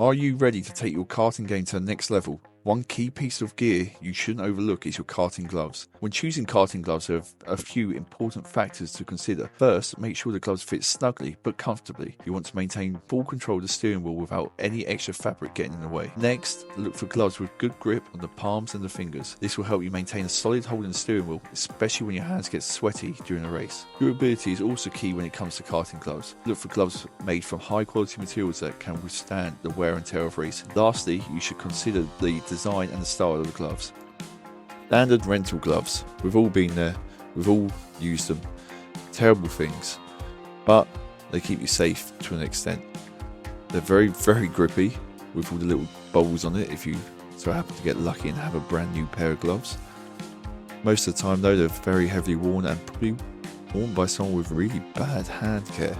Are you ready to take your karting game to the next level? One key piece of gear you shouldn't overlook is your karting gloves. When choosing karting gloves, there are a few important factors to consider. First, make sure the gloves fit snugly but comfortably. You want to maintain full control of the steering wheel without any extra fabric getting in the way. Next, look for gloves with good grip on the palms and the fingers. This will help you maintain a solid hold in the steering wheel, especially when your hands get sweaty during a race. Durability is also key when it comes to karting gloves. Look for gloves made from high quality materials that can withstand the wear and tear of racing. Lastly, you should consider the design and the style of the gloves. Standard rental gloves. We've all been there, we've all used them. Terrible things, but they keep you safe to an extent. They're very, very grippy with all the little bowls on it if you so happen to get lucky and have a brand new pair of gloves. Most of the time though, they're very heavily worn and probably worn by someone with really bad hand care.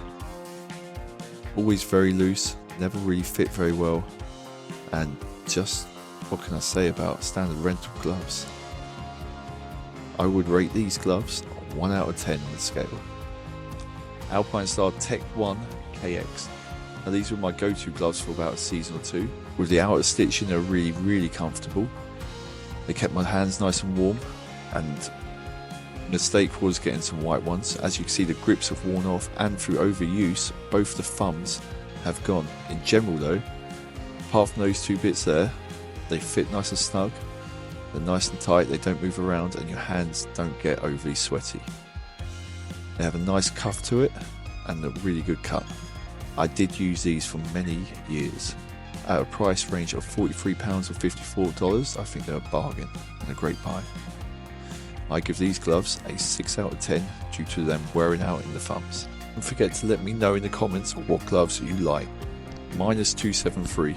Always very loose, never really fit very well, and just what can I say about standard rental gloves? I would rate these gloves 1 out of 10 on the scale. Alpinestar Tech 1 KX. Now these were my go-to gloves for about a season or two. With the outer stitching, they're really, really comfortable. They kept my hands nice and warm, and mistake was getting some white ones. As you can see, the grips have worn off, and through overuse, both the thumbs have gone. In general though, apart from those two bits there, they fit nice and snug, they're nice and tight, they don't move around, and your hands don't get overly sweaty. They have a nice cuff to it and a really good cut. I did use these for many years. At a price range of £43 or $54, I think they're a bargain and a great buy. I give these gloves a 6 out of 10 due to them wearing out in the thumbs. Don't forget to let me know in the comments what gloves you like. -273.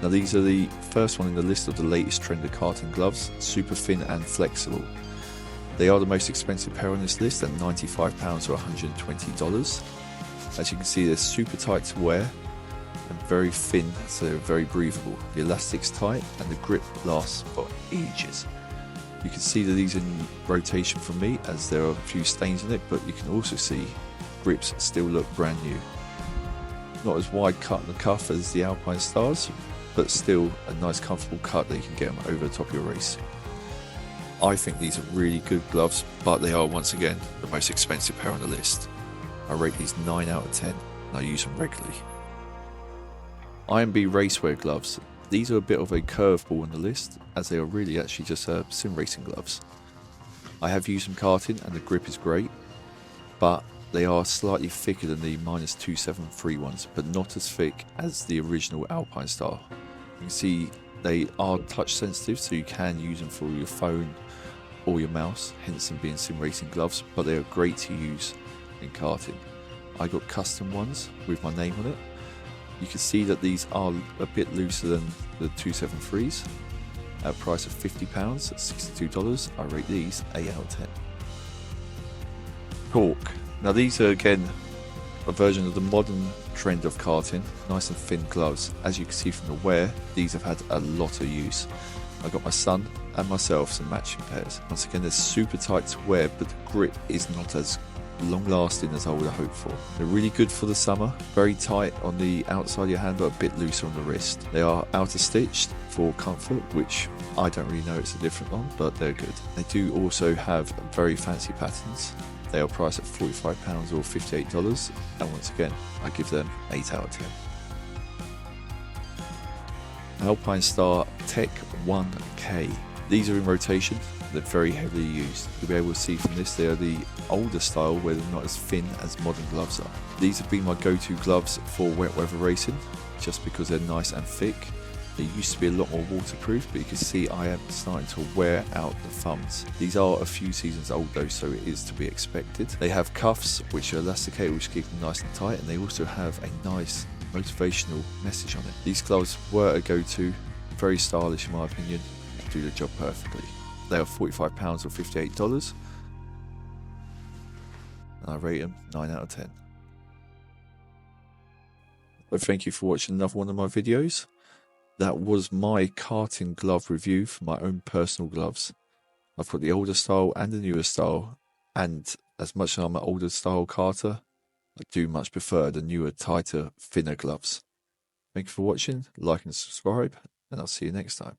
Now these are the first one in the list of the latest trend of karting gloves, super thin and flexible. They are the most expensive pair on this list at £95 or $120. As you can see, they're super tight to wear and very thin, so they're very breathable. The elastic's tight and the grip lasts for ages. You can see that these are in rotation from me as there are a few stains on it, but you can also see grips still look brand new. Not as wide cut in the cuff as the Alpinestars, but still a nice comfortable cut that you can get them over the top of your race. I think these are really good gloves, but they are once again the most expensive pair on the list. I rate these 9 out of 10 and I use them regularly. IMB Racewear gloves. These are a bit of a curveball on the list as they are really actually just sim racing gloves. I have used them karting and the grip is great, but they are slightly thicker than the -273 ones, but not as thick as the original Alpinestar. You can see they are touch sensitive, so you can use them for your phone or your mouse, hence them being sim racing gloves, but they are great to use in karting. I got custom ones with my name on it. You can see that these are a bit looser than the 273s. At a price of £50, $62, I rate these 8 out of 10. Torque. Now these are again a version of the modern trend of karting, nice and thin gloves. As you can see from the wear, these have had a lot of use. I got my son and myself some matching pairs. Once again, they're super tight to wear, but the grip is not as long lasting as I would have hoped for. They're really good for the summer, very tight on the outside of your hand but a bit looser on the wrist. They are outer stitched for comfort, which I don't really know it's a different one, but they're good. They do also have very fancy patterns. They are priced at £45 or $58, and once again I give them 8 out of 10. Alpinestar Tech 1K. These are in rotation, they're very heavily used. You'll be able to see from this they are the older style where they're not as thin as modern gloves are. These have been my go-to gloves for wet weather racing just because they're nice and thick. They used to be a lot more waterproof, but you can see I am starting to wear out the thumbs. These are a few seasons old though, so it is to be expected. They have cuffs which are elasticated, which keep them nice and tight, and they also have a nice motivational message on it. These gloves were a go-to, very stylish in my opinion, and do the job perfectly. They are £45 or $58, and I rate them 9 out of 10. So thank you for watching another one of my videos. That was my karting glove review for my own personal gloves. I've got the older style and the newer style, and as much as I'm an older style karter, I do much prefer the newer, tighter, thinner gloves. Thank you for watching, like and subscribe, and I'll see you next time.